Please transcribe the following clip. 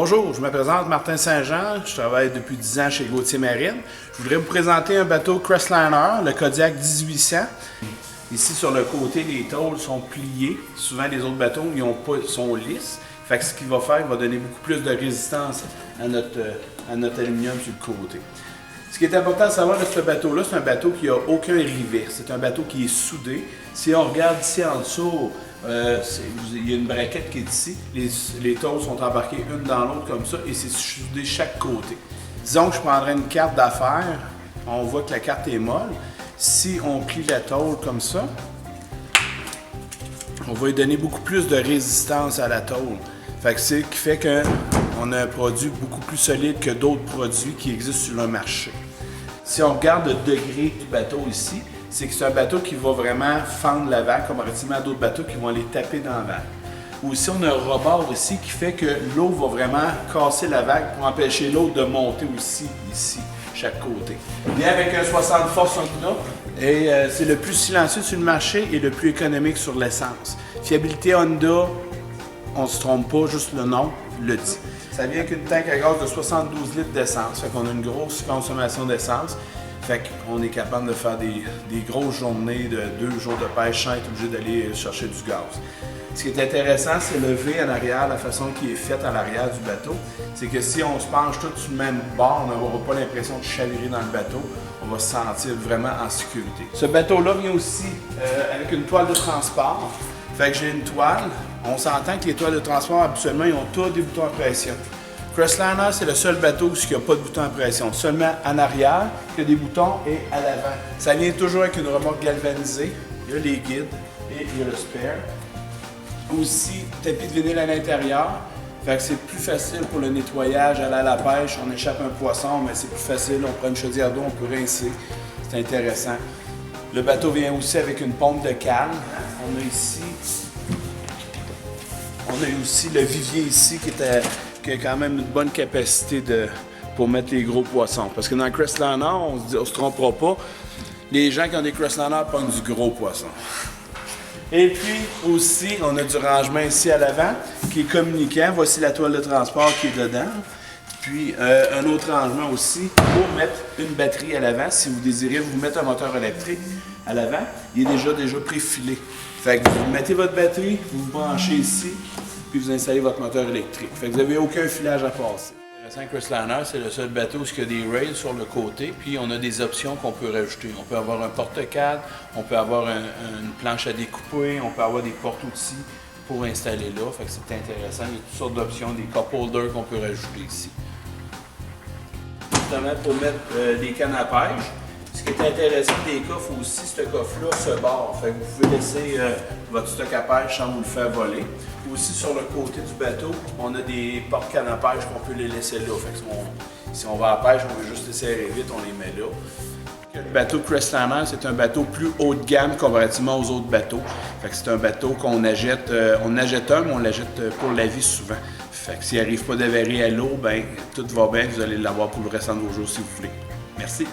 Bonjour, je me présente Martin Saint-Jean, je travaille depuis 10 ans chez Gauthier Marine. Je voudrais vous présenter un bateau Crestliner, le Kodiak 1800. Ici sur le côté, les tôles sont pliées. Souvent les autres bateaux sont lisses. Fait que ce qu'il va faire, il va donner beaucoup plus de résistance à notre aluminium sur le côté. Ce qui est important de savoir de ce bateau-là, c'est un bateau qui n'a aucun rivet. C'est un bateau qui est soudé. Si on regarde ici en dessous, il y a une braquette qui est ici. Les tôles sont embarquées une dans l'autre comme ça et c'est soudé chaque côté. Disons que je prendrais une carte d'affaires. On voit que la carte est molle. Si on plie la tôle comme ça, on va lui donner beaucoup plus de résistance à la tôle. Fait que c'est ce qui fait qu'on a un produit beaucoup plus solide que d'autres produits qui existent sur le marché. Si on regarde le degré du bateau ici, c'est que c'est un bateau qui va vraiment fendre la vague comparativement à d'autres bateaux qui vont aller taper dans la vague. Aussi, on a un rebord ici qui fait que l'eau va vraiment casser la vague pour empêcher l'eau de monter aussi ici, chaque côté. Il vient avec un 60 force Honda et c'est le plus silencieux sur le marché et le plus économique sur l'essence. Fiabilité Honda, on ne se trompe pas, juste le nom le dit. Ça vient avec une tank à gaz de 72 litres d'essence, fait qu'on a une grosse consommation d'essence. Fait qu'on est capable de faire des grosses journées de 2 jours de pêche sans être obligé d'aller chercher du gaz. Ce qui est intéressant, c'est le V en arrière, la façon qui est faite à l'arrière du bateau. C'est que si on se penche tout sur le même bord, on n'aura pas l'impression de chavirer dans le bateau. On va se sentir vraiment en sécurité. Ce bateau-là vient aussi avec une toile de transport. Fait que j'ai une toile. On s'entend que les toiles de transport, habituellement, ils ont tous des boutons à pression. Crestliner, c'est le seul bateau qui n'a pas de bouton à pression. Seulement en arrière, il y a des boutons et à l'avant. Ça vient toujours avec une remorque galvanisée. Il y a les guides et il y a le spare. Aussi, tapis de vinyle à l'intérieur. Fait que c'est plus facile pour le nettoyage, aller à la pêche. On échappe un poisson, mais c'est plus facile. On prend une chaudière d'eau, on peut rincer. C'est intéressant. Le bateau vient aussi avec une pompe de cale. On a aussi le vivier ici qui a quand même une bonne capacité pour mettre les gros poissons. Parce que dans le Crestliner, on se trompera pas, les gens qui ont des Crestliner prennent du gros poisson. Et puis aussi, on a du rangement ici à l'avant qui est communicant. Voici la toile de transport qui est dedans. Puis un autre rangement aussi pour mettre une batterie à l'avant. Si vous désirez vous mettre un moteur électrique à l'avant, il est déjà préfilé. Fait que vous mettez votre batterie, vous vous branchez ici, puis vous installez votre moteur électrique. Fait que vous n'avez aucun filage à passer. Le Crestliner, c'est le seul bateau où il y a des rails sur le côté, puis on a des options qu'on peut rajouter. On peut avoir un porte-cale, on peut avoir une planche à découper, on peut avoir des portes-outils pour installer là. Fait que c'est intéressant. Il y a toutes sortes d'options, des cup holders qu'on peut rajouter ici. Justement pour mettre des cannes à pêche. Ce qui est intéressant des coffres aussi, ce coffre-là se barre. Fait que vous pouvez laisser votre stock à pêche sans vous le faire voler. Aussi sur le côté du bateau, on a des portes-cannes à pêche qu'on peut les laisser là. Fait que si on va à la pêche, on veut juste les serrer vite, on les met là. Le bateau Crestliner, c'est un bateau plus haut de gamme comparativement aux autres bateaux. Fait que c'est un bateau qu'on achète, on achète un, mais on l'achète pour la vie souvent. Fait que s'il n'arrive pas d'avarie à l'eau, ben tout va bien, vous allez l'avoir pour le restant de vos jours si vous voulez. Merci.